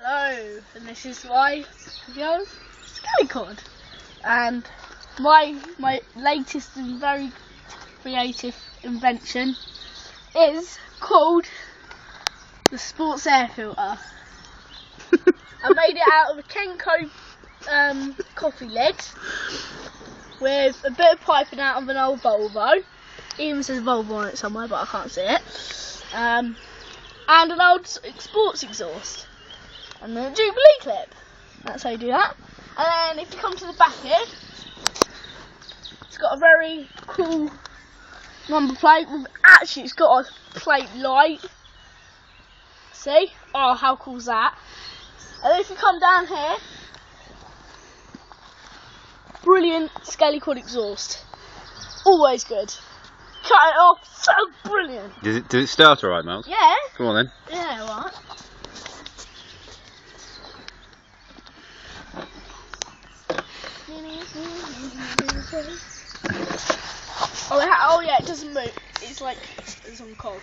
Hello, and this is my video, Skellycord, and my latest and very creative invention is called the sports air filter. I made it out of a Kenco coffee lid with a bit of piping out of an old Volvo. It even says Volvo on it somewhere, but I can't see it. And an old sports exhaust. And then a Jubilee clip. That's how you do that. And then if you come to the back here, it's got a very cool number plate. Actually, it's got a plate light. See? Oh, how cool is that? And then if you come down here, brilliant Skellycord exhaust. Always good. Cut it off, so brilliant. Did it start alright, Miles? Yeah. Come on then. Yeah, alright. Oh yeah, it doesn't move. It's like it's on cold.